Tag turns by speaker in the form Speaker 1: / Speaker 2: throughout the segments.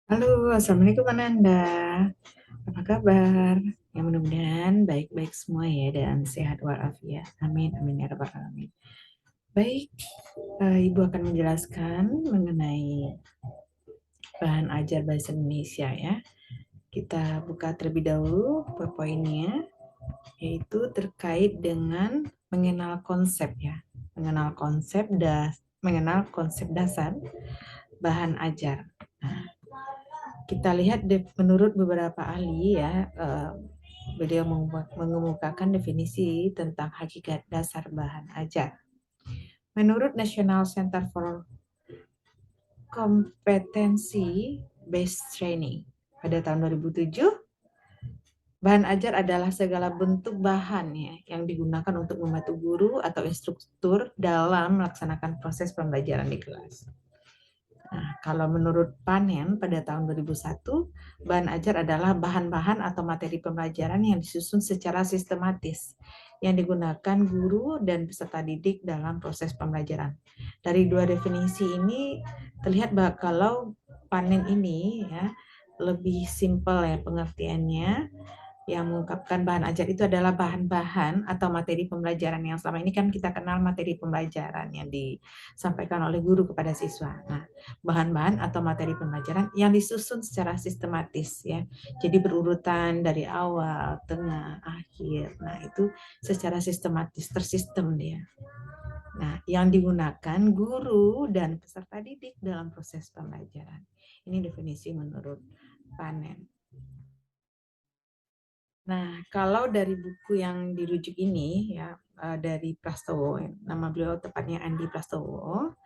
Speaker 1: Halo, Assalamualaikum Ananda. Apa kabar? Ya mudah-mudahan baik-baik semua ya dan sehat walafiat. Amin, amin ya rabbal alamin. Baik, Ibu akan menjelaskan mengenai bahan ajar bahasa Indonesia ya. Kita buka terlebih dahulu poin-poinnya, yaitu terkait dengan mengenal konsep ya. Mengenal konsep dasar bahan ajar. Nah, kita lihat menurut beberapa ahli ya, beliau mengemukakan definisi tentang hakikat dasar bahan ajar. Menurut National Center for Competency Based Training pada tahun 2007, bahan ajar adalah segala bentuk bahan ya, yang digunakan untuk membantu guru atau instruktur dalam melaksanakan proses pembelajaran di kelas. Nah, kalau menurut Panen pada tahun 2001, bahan ajar adalah bahan-bahan atau materi pembelajaran yang disusun secara sistematis yang digunakan guru dan peserta didik dalam proses pembelajaran. Dari dua definisi ini terlihat bahwa kalau Panen ini ya lebih simpel ya pengertiannya, yang mengungkapkan bahan ajar itu adalah bahan-bahan atau materi pembelajaran yang selama ini kan kita kenal materi pembelajaran yang disampaikan oleh guru kepada siswa. Nah, bahan-bahan atau materi pembelajaran yang disusun secara sistematis ya. Jadi berurutan dari awal, tengah, akhir. Nah, itu secara sistematis, tersistem dia. Nah, yang digunakan guru dan peserta didik dalam proses pembelajaran. Ini definisi menurut Panen. Nah, kalau dari buku yang dirujuk ini ya, dari Prastowo, nama beliau tepatnya Andi Prastowo,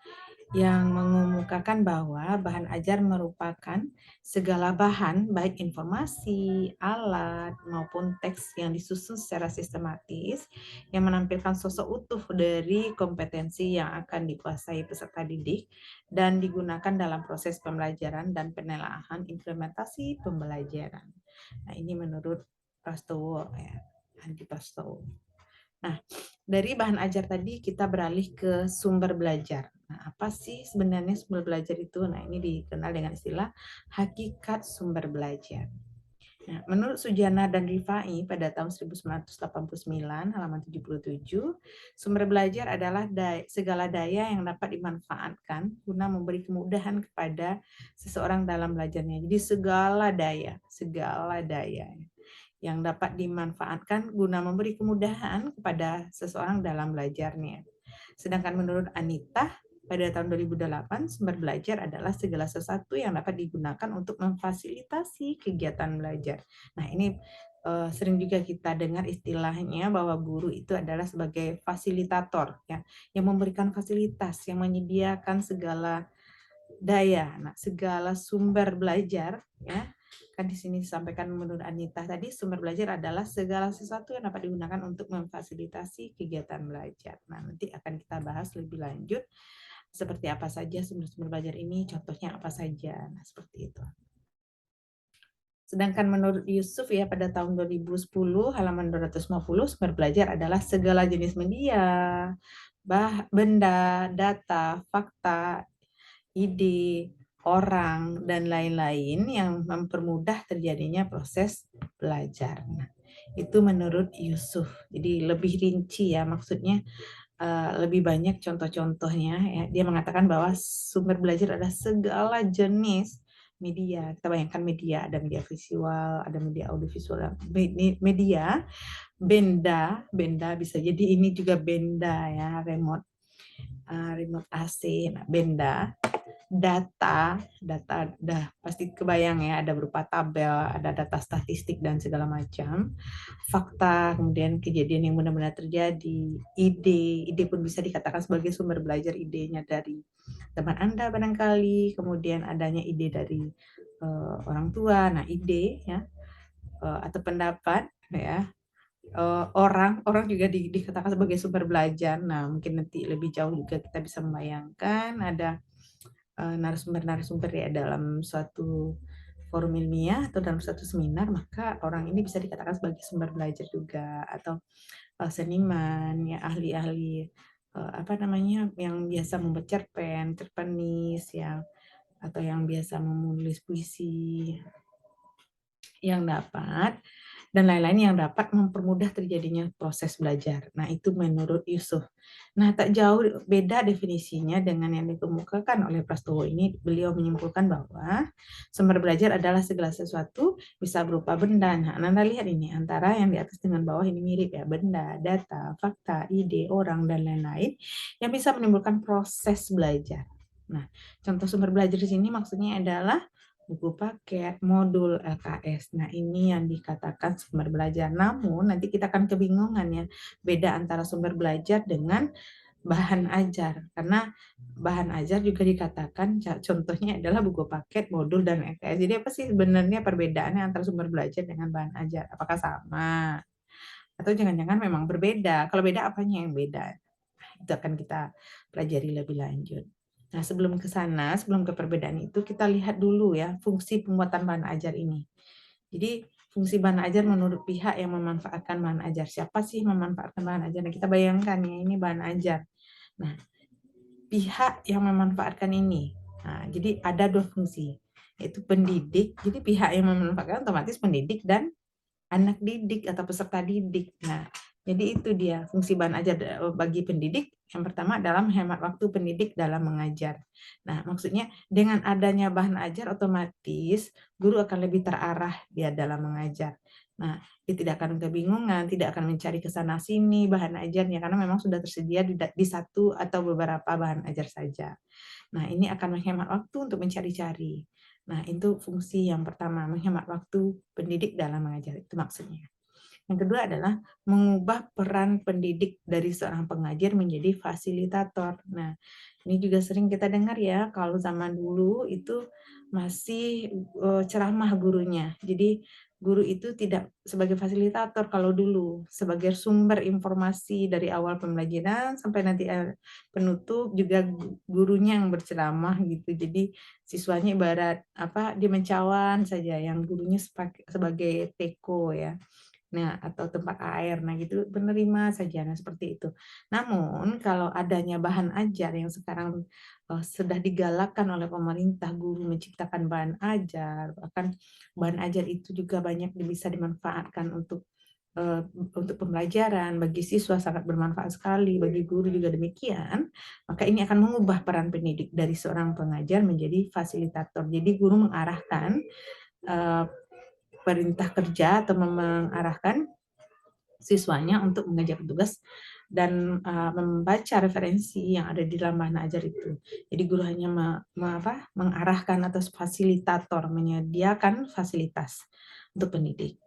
Speaker 1: yang mengemukakan bahwa bahan ajar merupakan segala bahan baik informasi, alat maupun teks yang disusun secara sistematis yang menampilkan sosok utuh dari kompetensi yang akan dikuasai peserta didik dan digunakan dalam proses pembelajaran dan penelaahan implementasi pembelajaran. Nah, ini menurut Prastowo ya, Andi Prastowo. Nah, dari bahan ajar tadi kita beralih ke sumber belajar. Nah, apa sih sebenarnya sumber belajar itu? Nah, ini dikenal dengan istilah hakikat sumber belajar. Nah, menurut Sujana dan Rifai pada tahun 1989 halaman 77, sumber belajar adalah segala daya yang dapat dimanfaatkan guna memberi kemudahan kepada seseorang dalam belajarnya. Jadi segala daya yang dapat dimanfaatkan guna memberi kemudahan kepada seseorang dalam belajarnya. Sedangkan menurut Anita, pada tahun 2008, sumber belajar adalah segala sesuatu yang dapat digunakan untuk memfasilitasi kegiatan belajar. Nah, ini sering juga kita dengar istilahnya bahwa guru itu adalah sebagai fasilitator, ya, yang memberikan fasilitas, yang menyediakan segala daya, nah, segala sumber belajar, ya. Kan di sini disampaikan menurut Anita tadi, sumber belajar adalah segala sesuatu yang dapat digunakan untuk memfasilitasi kegiatan belajar. Nah, nanti akan kita bahas lebih lanjut seperti apa saja sumber-sumber belajar ini, contohnya apa saja. Nah, seperti itu. Sedangkan menurut Yusuf ya pada tahun 2010 halaman 250, sumber belajar adalah segala jenis media, benda, data, fakta, ide, orang, dan lain-lain yang mempermudah terjadinya proses belajar. Nah, itu menurut Yusuf. Jadi lebih rinci ya, maksudnya lebih banyak contoh-contohnya. Ya. Dia mengatakan bahwa sumber belajar adalah segala jenis media. Kita bayangkan media, ada media visual, ada media audiovisual, media, benda bisa jadi ini juga benda ya, remote AC, nah, benda, data dah pasti kebayang ya, ada berupa tabel, ada data statistik dan segala macam, fakta, kemudian kejadian yang benar-benar terjadi, ide pun bisa dikatakan sebagai sumber belajar, idenya dari teman Anda barangkali, kemudian adanya ide dari orang tua, nah ide ya, atau pendapat ya, orang juga dikatakan sebagai sumber belajar. Nah, mungkin nanti lebih jauh juga kita bisa membayangkan ada narasumber-narasumber ya dalam suatu forum ilmiah atau dalam suatu seminar, maka orang ini bisa dikatakan sebagai sumber belajar juga, atau seniman ya, ahli-ahli apa namanya yang biasa membuat cerpen, cerpenis ya, atau yang biasa menulis puisi yang dapat dan lain-lain yang dapat mempermudah terjadinya proses belajar. Nah, itu menurut Yusuf. Nah, tak jauh beda definisinya dengan yang dikemukakan oleh Prastowo ini. Beliau menyimpulkan bahwa sumber belajar adalah segala sesuatu bisa berupa benda. Nah, Anda lihat ini antara yang di atas dengan bawah ini mirip ya, benda, data, fakta, ide, orang, dan lain-lain yang bisa menimbulkan proses belajar. Nah, contoh sumber belajar di sini maksudnya adalah buku paket, modul, LKS. Nah, ini yang dikatakan sumber belajar. Namun, nanti kita akan kebingungan ya, beda antara sumber belajar dengan bahan ajar. Karena bahan ajar juga dikatakan, contohnya adalah buku paket, modul, dan LKS. Jadi apa sih sebenarnya perbedaannya antara sumber belajar dengan bahan ajar? Apakah sama? Atau jangan-jangan memang berbeda? Kalau beda, apanya yang beda? Itu akan kita pelajari lebih lanjut. Nah, sebelum ke sana, sebelum ke perbedaan itu, kita lihat dulu ya fungsi pembuatan bahan ajar ini. Jadi, fungsi bahan ajar menurut pihak yang memanfaatkan bahan ajar. Siapa sih memanfaatkan bahan ajar? Nah, kita bayangkan ya, ini bahan ajar. Nah, pihak yang memanfaatkan ini. Nah, jadi ada dua fungsi, yaitu pendidik. Jadi pihak yang memanfaatkan otomatis pendidik dan anak didik atau peserta didik. Nah, jadi itu dia fungsi bahan ajar bagi pendidik. Yang pertama adalah menghemat waktu pendidik dalam mengajar. Nah, maksudnya dengan adanya bahan ajar otomatis guru akan lebih terarah dia dalam mengajar. Nah, dia tidak akan kebingungan, tidak akan mencari ke sana sini bahan ajarnya karena memang sudah tersedia di satu atau beberapa bahan ajar saja. Nah, ini akan menghemat waktu untuk mencari-cari. Nah, itu fungsi yang pertama, menghemat waktu pendidik dalam mengajar. Itu maksudnya. Yang kedua adalah mengubah peran pendidik dari seorang pengajar menjadi fasilitator. Nah, ini juga sering kita dengar ya, kalau zaman dulu itu masih ceramah gurunya. Jadi guru itu tidak sebagai fasilitator kalau dulu, sebagai sumber informasi dari awal pembelajaran sampai nanti penutup juga gurunya yang berceramah gitu. Jadi siswanya ibarat apa dia mencawan saja, yang gurunya sebagai teko ya. Nah, atau tempat air, nah gitu penerima saja, nah seperti itu. Namun kalau adanya bahan ajar yang sekarang sudah digalakkan oleh pemerintah, guru menciptakan bahan ajar, bahkan bahan ajar itu juga banyak bisa dimanfaatkan untuk pembelajaran, bagi siswa sangat bermanfaat sekali, bagi guru juga demikian, maka ini akan mengubah peran pendidik dari seorang pengajar menjadi fasilitator. Jadi guru mengarahkan eh, perintah kerja atau mengarahkan siswanya untuk mengerjakan tugas dan membaca referensi yang ada di dalam bahan ajar itu. Jadi guru hanya mengarahkan atau fasilitator, menyediakan fasilitas untuk pendidik.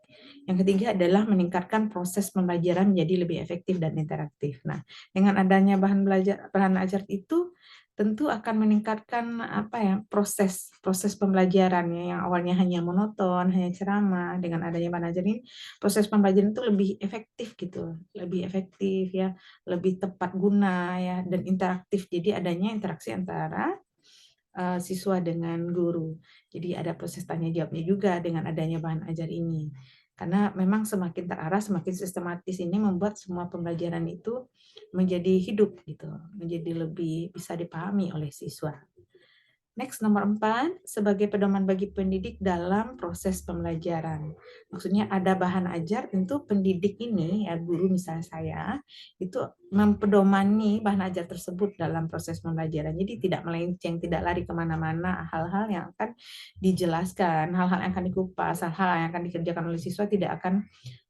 Speaker 1: Yang ketiga adalah meningkatkan proses pembelajaran menjadi lebih efektif dan interaktif. Nah, dengan adanya bahan ajar itu tentu akan meningkatkan apa ya proses pembelajarannya yang awalnya hanya monoton, hanya ceramah. Dengan adanya bahan ajar ini, proses pembelajaran itu lebih efektif gitu, lebih efektif ya, lebih tepat guna ya, dan interaktif. Jadi adanya interaksi antara siswa dengan guru. Jadi ada proses tanya jawabnya juga dengan adanya bahan ajar ini. Karena memang semakin terarah, semakin sistematis ini membuat semua pembelajaran itu menjadi hidup gitu, menjadi lebih bisa dipahami oleh siswa. Next, nomor 4, sebagai pedoman bagi pendidik dalam proses pembelajaran. Maksudnya ada bahan ajar, tentu pendidik ini, ya guru misalnya saya, itu mempedomani bahan ajar tersebut dalam proses pembelajaran. Jadi tidak melenceng, tidak lari kemana-mana, hal-hal yang akan dijelaskan, hal-hal yang akan dikupas, hal-hal yang akan dikerjakan oleh siswa tidak akan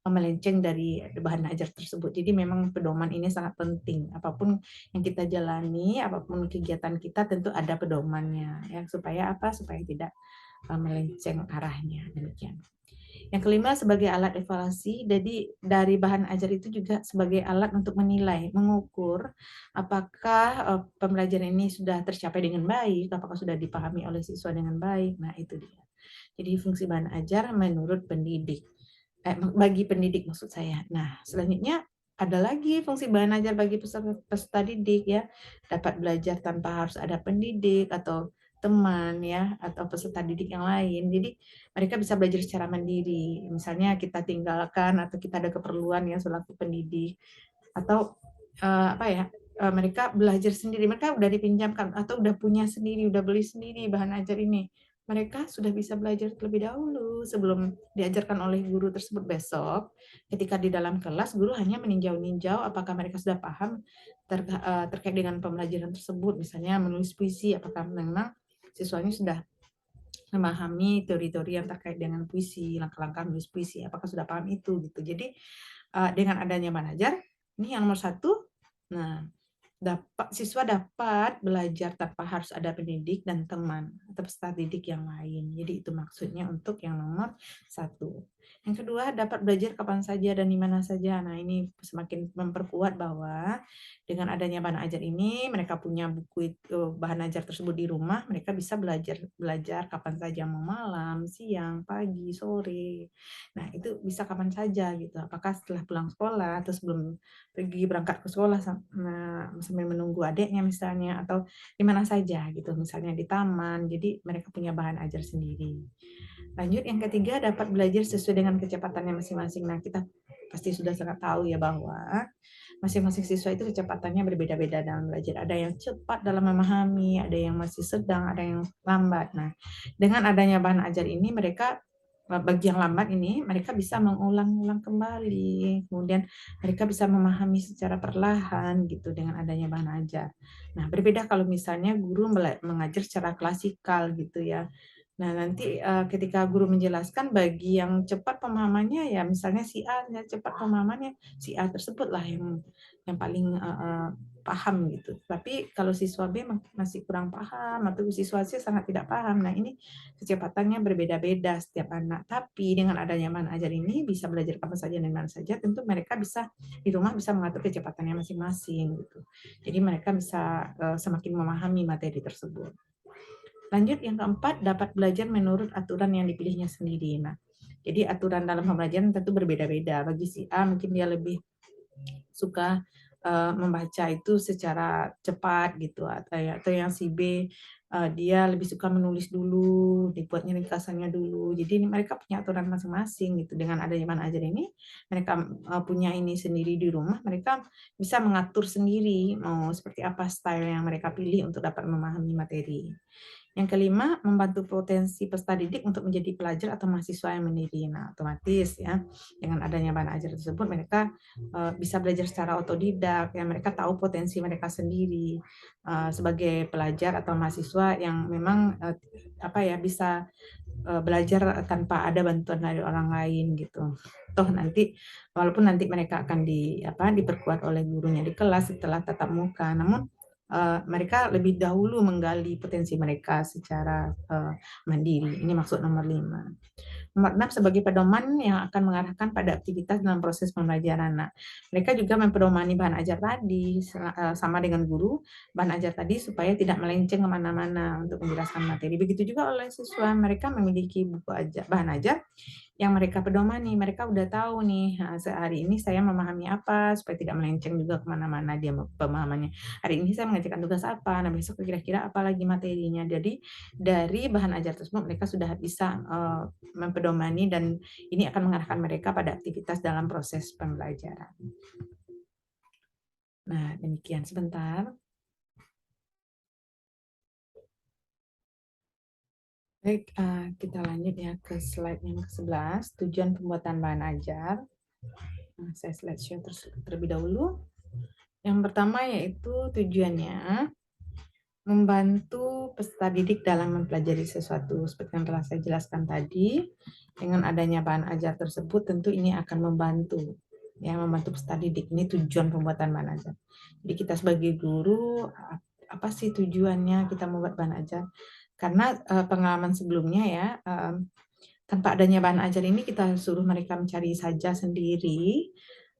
Speaker 1: melenceng dari bahan ajar tersebut. Jadi memang pedoman ini sangat penting. Apapun yang kita jalani, apapun kegiatan kita tentu ada pedomannya ya supaya apa? Supaya tidak melenceng arahnya demikian. Yang kelima sebagai alat evaluasi, jadi dari bahan ajar itu juga sebagai alat untuk menilai, mengukur apakah pembelajaran ini sudah tercapai dengan baik, apakah sudah dipahami oleh siswa dengan baik. Nah, itu dia. Jadi fungsi bahan ajar menurut pendidik. Bagi pendidik maksud saya. Nah, selanjutnya ada lagi fungsi bahan ajar bagi peserta didik ya, dapat belajar tanpa harus ada pendidik atau teman ya, atau peserta didik yang lain. Jadi mereka bisa belajar secara mandiri. Misalnya kita tinggalkan atau kita ada keperluan ya selaku pendidik atau apa ya mereka belajar sendiri, mereka udah dipinjamkan atau udah punya sendiri, udah beli sendiri bahan ajar ini. Mereka sudah bisa belajar terlebih dahulu sebelum diajarkan oleh guru tersebut besok. Ketika di dalam kelas, guru hanya meninjau-ninjau apakah mereka sudah paham terkait dengan pembelajaran tersebut. Misalnya menulis puisi, apakah memang siswanya sudah memahami teori-teori yang terkait dengan puisi, langkah-langkah menulis puisi, apakah sudah paham itu gitu. Jadi dengan adanya Banajar, ini yang nomor satu, nah siswa dapat belajar tanpa harus ada pendidik dan teman atau peserta didik yang lain. Jadi itu maksudnya untuk yang nomor satu. Yang kedua, dapat belajar kapan saja dan di mana saja. Nah, ini semakin memperkuat bahwa dengan adanya bahan ajar ini, mereka punya buku itu, bahan ajar tersebut di rumah, mereka bisa belajar kapan saja, mau malam, siang, pagi, sore. Nah, itu bisa kapan saja gitu. Apakah setelah pulang sekolah atau sebelum pergi berangkat ke sekolah sambil menunggu adiknya misalnya, atau di mana saja gitu, misalnya di taman. Jadi mereka punya bahan ajar sendiri. Lanjut yang ketiga, dapat belajar sesuai dengan kecepatannya masing-masing. Nah, kita pasti sudah sangat tahu ya bahwa masing-masing siswa itu kecepatannya berbeda-beda dalam belajar. Ada yang cepat dalam memahami, ada yang masih sedang, ada yang lambat. Nah, dengan adanya bahan ajar ini mereka bagi yang lambat ini mereka bisa mengulang-ulang kembali, kemudian mereka bisa memahami secara perlahan gitu dengan adanya bahan ajar. Nah, berbeda kalau misalnya guru mengajar secara klasikal gitu ya. Nah, nanti ketika guru menjelaskan bagi yang cepat pemahamannya ya misalnya si A ya cepat pemahamannya, si A tersebutlah yang paling paham gitu. Tapi kalau siswa B masih kurang paham atau siswa C sangat tidak paham. Nah, ini kecepatannya berbeda-beda setiap anak. Tapi dengan adanya bahan ajar ini bisa belajar kapan saja dan mana saja, tentu mereka bisa di rumah bisa mengatur kecepatannya masing-masing gitu. Jadi mereka bisa semakin memahami materi tersebut. Lanjut yang keempat, dapat belajar menurut aturan yang dipilihnya sendiri. Nah, jadi aturan dalam pembelajaran tentu berbeda-beda. Bagi si A mungkin dia lebih suka membaca itu secara cepat gitu, atau yang si B dia lebih suka menulis dulu, dibuatnya ringkasannya dulu. Jadi ini mereka punya aturan masing-masing gitu. Dengan adanya bahan ajar ini, mereka punya ini sendiri di rumah, mereka bisa mengatur sendiri mau seperti apa style yang mereka pilih untuk dapat memahami materi. Yang kelima, membantu potensi peserta didik untuk menjadi pelajar atau mahasiswa yang mandiri. Nah, otomatis ya, dengan adanya bahan ajar tersebut, mereka bisa belajar secara otodidak, ya mereka tahu potensi mereka sendiri sebagai pelajar atau mahasiswa yang memang bisa belajar tanpa ada bantuan dari orang lain gitu. Toh nanti walaupun nanti mereka akan diperkuat oleh gurunya di kelas setelah tatap muka, namun mereka lebih dahulu menggali potensi mereka secara mandiri. Ini maksud nomor 5. Nomor 6, sebagai pedoman yang akan mengarahkan pada aktivitas dalam proses pembelajaran. Nah, mereka juga mempedomani bahan ajar tadi sama dengan guru bahan ajar tadi supaya tidak melenceng kemana-mana untuk menjelaskan materi. Begitu juga oleh siswa, mereka memiliki buku bahan ajar yang mereka pedomani. Mereka udah tahu nih, sehari ini saya memahami apa, supaya tidak melenceng juga kemana-mana dia pemahamannya. Hari ini saya mengerjakan tugas apa, nah besok kira-kira apa lagi materinya. Jadi dari bahan ajar tersebut mereka sudah bisa mempedomani dan ini akan mengarahkan mereka pada aktivitas dalam proses pembelajaran. Nah, demikian sebentar. Baik, kita lanjut ya ke slide yang ke-11, tujuan pembuatan bahan ajar. Nah, saya slideshow terlebih dahulu. Yang pertama yaitu tujuannya membantu peserta didik dalam mempelajari sesuatu. Seperti yang telah saya jelaskan tadi, dengan adanya bahan ajar tersebut tentu ini akan membantu peserta didik. Ini tujuan pembuatan bahan ajar. Jadi kita sebagai guru, apa sih tujuannya kita membuat bahan ajar? Karena pengalaman sebelumnya ya, tanpa adanya bahan ajar ini kita suruh mereka mencari saja sendiri,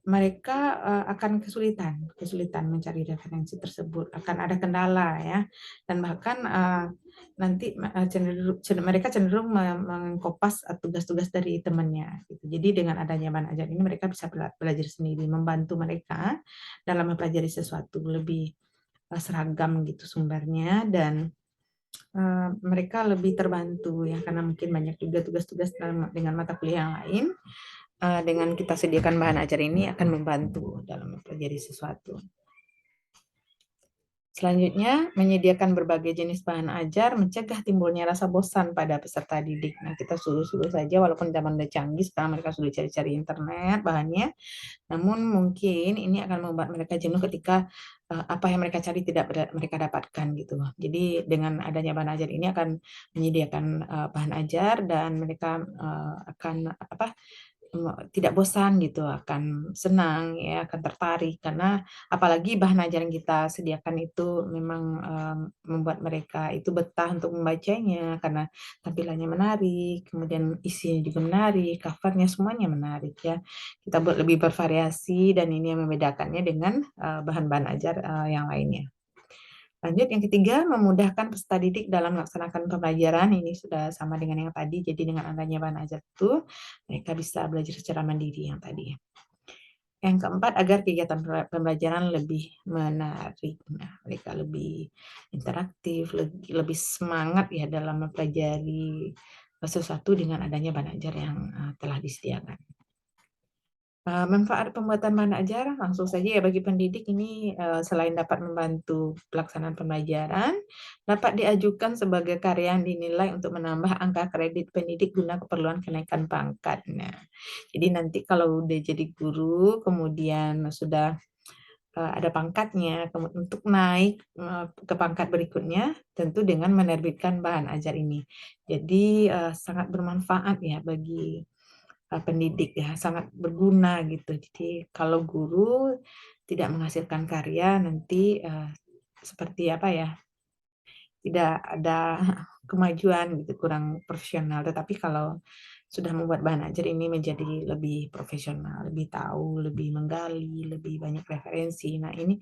Speaker 1: mereka akan kesulitan mencari referensi tersebut, akan ada kendala ya, dan bahkan nanti mereka cenderung mengkopas tugas-tugas dari temannya. Gitu. Jadi dengan adanya bahan ajar ini mereka bisa belajar sendiri, membantu mereka dalam mempelajari sesuatu lebih seragam gitu sumbernya dan mereka lebih terbantu ya karena mungkin banyak juga tugas-tugas dengan mata kuliah yang lain. Dengan kita sediakan bahan ajar ini akan membantu dalam mempelajari sesuatu. Selanjutnya, menyediakan berbagai jenis bahan ajar mencegah timbulnya rasa bosan pada peserta didik. Nah, kita suruh-suruh saja walaupun zaman udah canggih, sekarang mereka sudah cari-cari internet bahannya, namun mungkin ini akan membuat mereka jenuh ketika apa yang mereka cari tidak mereka dapatkan gitu. Jadi dengan adanya bahan ajar ini akan menyediakan bahan ajar dan mereka akan tidak bosan gitu, akan senang ya, akan tertarik karena apalagi bahan ajar yang kita sediakan itu memang membuat mereka itu betah untuk membacanya karena tampilannya menarik, kemudian isinya juga menarik, covernya semuanya menarik ya. Kita buat lebih bervariasi dan ini yang membedakannya dengan bahan-bahan ajar yang lainnya. Lanjut yang ketiga, memudahkan peserta didik dalam melaksanakan pembelajaran. Ini sudah sama dengan yang tadi, jadi dengan adanya bahan ajar itu, mereka bisa belajar secara mandiri yang tadi. Yang keempat, agar kegiatan pembelajaran lebih menarik. Nah, mereka lebih interaktif, lebih semangat ya dalam mempelajari sesuatu dengan adanya bahan ajar yang telah disediakan. Manfaat pembuatan bahan ajar langsung saja ya bagi pendidik ini selain dapat membantu pelaksanaan pembelajaran, dapat diajukan sebagai karya yang dinilai untuk menambah angka kredit pendidik guna keperluan kenaikan pangkat. Nah, jadi nanti kalau udah jadi guru, kemudian sudah ada pangkatnya, untuk naik ke pangkat berikutnya tentu dengan menerbitkan bahan ajar ini. Jadi sangat bermanfaat ya bagi pendidik ya, sangat berguna gitu. Jadi kalau guru tidak menghasilkan karya nanti seperti apa ya, tidak ada kemajuan gitu, kurang profesional. Tetapi kalau sudah membuat bahan ajar ini menjadi lebih profesional, lebih tahu, lebih menggali, lebih banyak referensi. Nah ini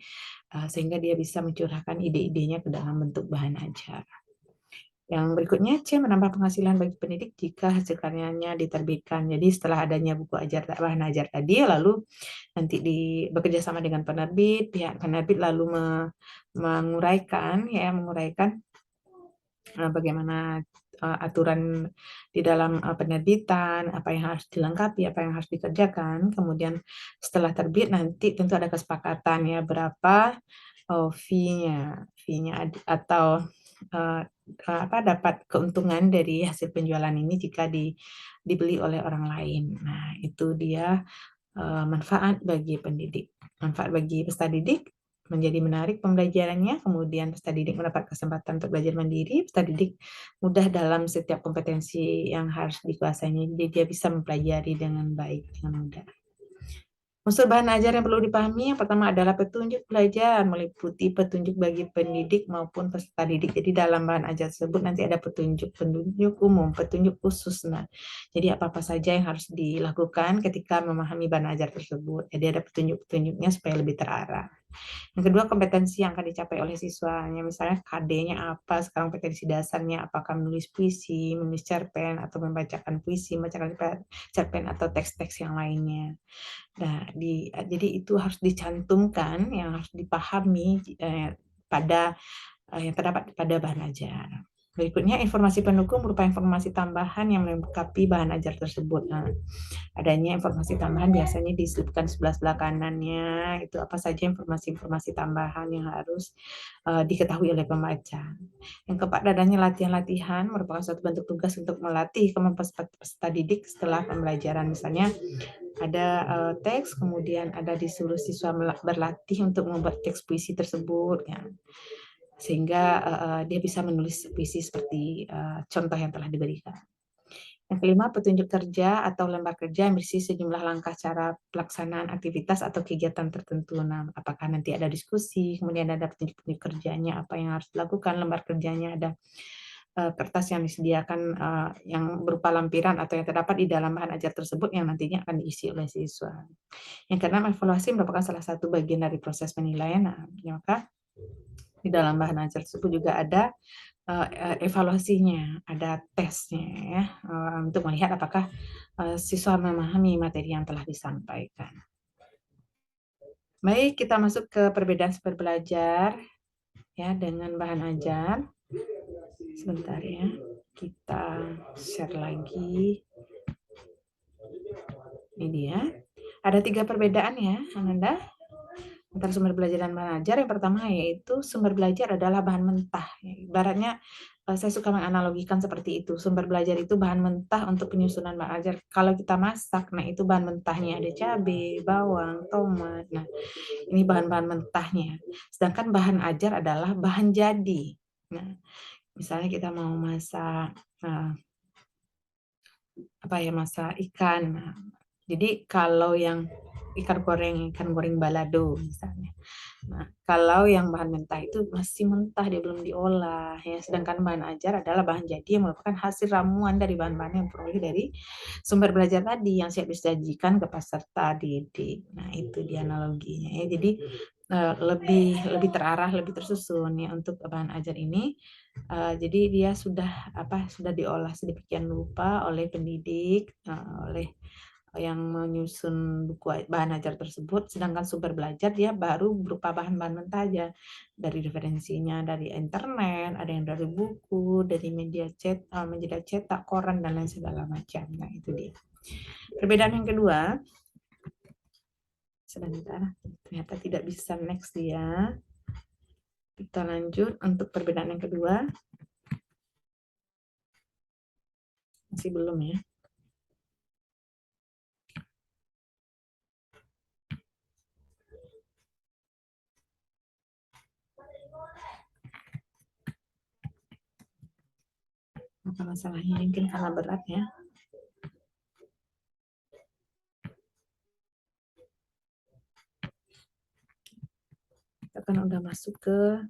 Speaker 1: sehingga dia bisa mencurahkan ide-idenya ke dalam bentuk bahan ajar. Yang berikutnya, C, menambah penghasilan bagi pendidik jika hasil karyanya diterbitkan. Jadi setelah adanya buku ajar bahan ajar tadi, lalu nanti bekerja sama dengan penerbit, pihak penerbit lalu menguraikan bagaimana aturan di dalam penerbitan, apa yang harus dilengkapi, apa yang harus dikerjakan. Kemudian setelah terbit nanti tentu ada kesepakatan ya berapa fee-nya atau dapat keuntungan dari hasil penjualan ini jika dibeli oleh orang lain. Nah, itu dia manfaat bagi pendidik. Manfaat bagi peserta didik menjadi menarik pembelajarannya, kemudian peserta didik mendapat kesempatan untuk belajar mandiri, peserta didik mudah dalam setiap kompetensi yang harus dikuasainya, jadi dia bisa mempelajari dengan baik, dengan mudah. Unsur bahan ajar yang perlu dipahami, yang pertama adalah petunjuk belajar, meliputi petunjuk bagi pendidik maupun peserta didik. Jadi dalam bahan ajar tersebut nanti ada petunjuk umum, petunjuk khusus. Nah, jadi apa-apa saja yang harus dilakukan ketika memahami bahan ajar tersebut. Jadi ada petunjuk-petunjuknya supaya lebih terarah. Yang kedua, kompetensi yang akan dicapai oleh siswanya. Misalnya KD-nya apa, sekarang kompetensi dasarnya, apakah menulis puisi, menulis cerpen, atau membacakan puisi, membacakan cerpen, atau teks-teks yang lainnya. Nah, jadi itu harus dicantumkan, yang harus dipahami yang terdapat pada bahan ajar. Berikutnya, informasi pendukung berupa informasi tambahan yang melengkapi bahan ajar tersebut. Nah, adanya informasi tambahan biasanya disebutkan sebelah-sebelah kanannya, itu apa saja informasi-informasi tambahan yang harus diketahui oleh pembaca. Yang keempat, adanya latihan-latihan merupakan suatu bentuk tugas untuk melatih kemampuan peserta didik setelah pembelajaran. Misalnya, ada teks, kemudian ada disuruh siswa berlatih untuk membuat teks puisi tersebut, ya. Sehingga dia bisa menulis puisi seperti contoh yang telah diberikan. Yang kelima, petunjuk kerja atau lembar kerja yang berisi sejumlah langkah cara pelaksanaan aktivitas atau kegiatan tertentu. Nah, apakah nanti ada diskusi, kemudian ada petunjuk-petunjuk kerjanya, apa yang harus dilakukan, lembar kerjanya ada kertas yang disediakan yang berupa lampiran atau yang terdapat di dalam bahan ajar tersebut yang nantinya akan diisi oleh siswa. Yang keenam, evaluasi merupakan salah satu bagian dari proses penilaian. Nah, maka di dalam bahan ajar tersebut juga ada evaluasinya, ada tesnya ya, untuk melihat apakah siswa memahami materi yang telah disampaikan. Baik, kita masuk ke perbedaan sumber belajar ya dengan bahan ajar. Sebentar ya, kita share lagi. Ini dia. Ada 3 perbedaan ya, Ananda. Antara sumber belajar dan bahan ajar, yang pertama yaitu sumber belajar adalah bahan mentah. Ibaratnya saya suka menganalogikan seperti itu. Sumber belajar itu bahan mentah untuk penyusunan bahan ajar. Kalau kita masak, nah itu bahan mentahnya ada cabai, bawang, tomat. Nah, ini bahan-bahan mentahnya. Sedangkan bahan ajar adalah bahan jadi. Nah, misalnya kita mau masak masak ikan. Nah, jadi kalau yang ikan goreng balado misalnya. Nah, kalau yang bahan mentah itu masih mentah, dia belum diolah ya. Sedangkan bahan ajar adalah bahan jadi yang merupakan hasil ramuan dari bahan-bahan yang diperoleh dari sumber belajar tadi yang siap disajikan ke peserta didik. Nah, itu dia analoginya ya. Jadi lebih terarah, lebih tersusun ya untuk bahan ajar ini. Jadi dia sudah diolah sedemikian rupa oleh pendidik, oleh yang menyusun buku bahan ajar tersebut, sedangkan sumber belajar dia baru berupa bahan-bahan mentah aja, dari referensinya dari internet, ada yang dari buku, dari media cetak, koran dan lain segala macam. Nah, itu dia. Perbedaan yang kedua, sebentar, ternyata tidak bisa next dia. Kita lanjut untuk perbedaan yang kedua. Masih belum ya. Apa masalahnya? Mungkin karena berat ya. Kita kan udah masuk ke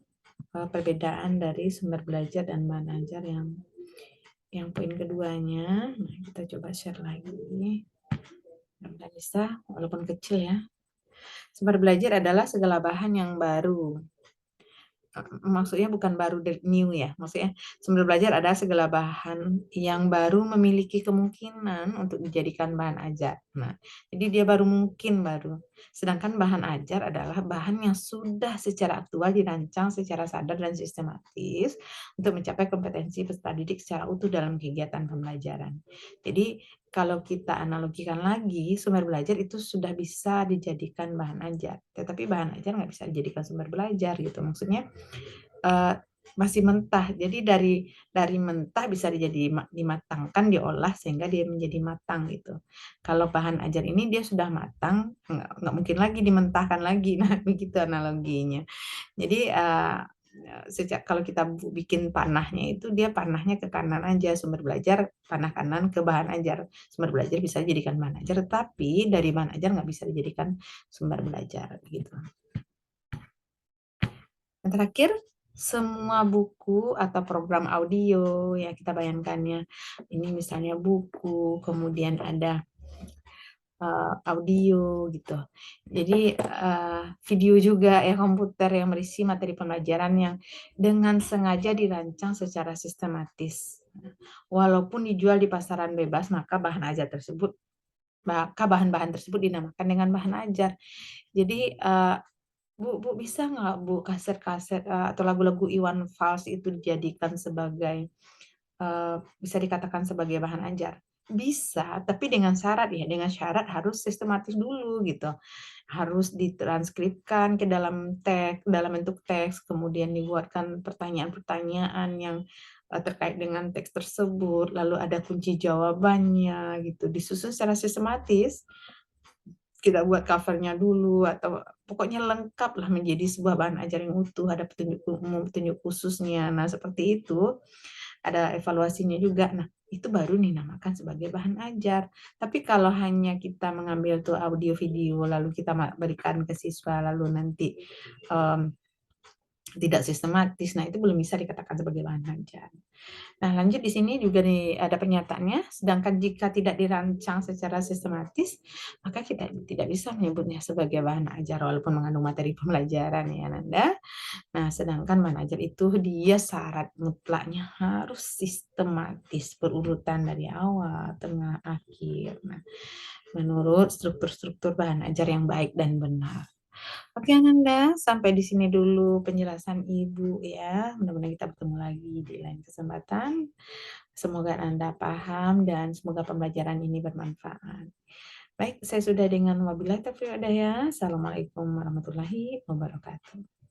Speaker 1: perbedaan dari sumber belajar dan bahan ajar yang poin keduanya. Nah, kita coba share lagi. Nggak bisa, walaupun kecil ya. Sumber belajar adalah segala bahan yang baru. Maksudnya bukan baru new ya, maksudnya sumber belajar adalah segala bahan yang baru memiliki kemungkinan untuk dijadikan bahan ajar. Nah, jadi dia baru. Sedangkan bahan ajar adalah bahan yang sudah secara aktual dirancang secara sadar dan sistematis untuk mencapai kompetensi peserta didik secara utuh dalam kegiatan pembelajaran. Jadi kalau kita analogikan lagi, sumber belajar itu sudah bisa dijadikan bahan ajar, tetapi bahan ajar nggak bisa dijadikan sumber belajar gitu. Maksudnya masih mentah. Jadi dari mentah bisa dimatangkan, diolah sehingga dia menjadi matang gitu. Kalau bahan ajar ini dia sudah matang, nggak mungkin lagi dimentahkan lagi. Nah, begitu analoginya. Jadi sejak kalau kita bikin panahnya itu dia panahnya ke kanan aja, sumber belajar panah kanan ke bahan ajar. Sumber belajar bisa dijadikan bahan ajar, tapi dari bahan ajar nggak bisa dijadikan sumber belajar gitu. Yang terakhir, semua buku atau program audio ya kita bayangkannya. Ini misalnya buku, kemudian ada audio gitu. Jadi video juga ya, komputer yang berisi materi pembelajaran yang dengan sengaja dirancang secara sistematis. Walaupun dijual di pasaran bebas, maka bahan-bahan tersebut dinamakan dengan bahan ajar. Jadi Bu, bisa nggak Bu kaset-kaset atau lagu-lagu Iwan Fals itu dijadikan sebagai bisa dikatakan sebagai bahan ajar? Bisa, tapi dengan syarat ya, dengan syarat harus sistematis dulu gitu. Harus ditranskripkan ke dalam bentuk teks, kemudian dibuatkan pertanyaan-pertanyaan yang terkait dengan teks tersebut, lalu ada kunci jawabannya gitu, disusun secara sistematis. Kita buat covernya dulu atau pokoknya lengkap lah menjadi sebuah bahan ajar yang utuh, ada petunjuk umum, petunjuk khususnya. Nah, seperti itu ada evaluasinya juga. Nah, itu baru dinamakan sebagai bahan ajar. Tapi kalau hanya kita mengambil tuh audio video lalu kita berikan ke siswa lalu nanti tidak sistematis, nah itu belum bisa dikatakan sebagai bahan ajar. Nah, lanjut di sini juga ada pernyataannya, sedangkan jika tidak dirancang secara sistematis, maka kita tidak bisa menyebutnya sebagai bahan ajar walaupun mengandung materi pembelajaran ya Nanda. Nah, sedangkan bahan ajar itu dia syarat mutlaknya harus sistematis, berurutan dari awal, tengah, akhir. Nah, menurut struktur-struktur bahan ajar yang baik dan benar. Oke Ananda, sampai di sini dulu penjelasan Ibu ya. Mudah-mudahan kita bertemu lagi di lain kesempatan. Semoga Anda paham dan semoga pembelajaran ini bermanfaat. Baik, saya sudah dengan wabillahi taufiq wal hidayah. Assalamualaikum warahmatullahi wabarakatuh.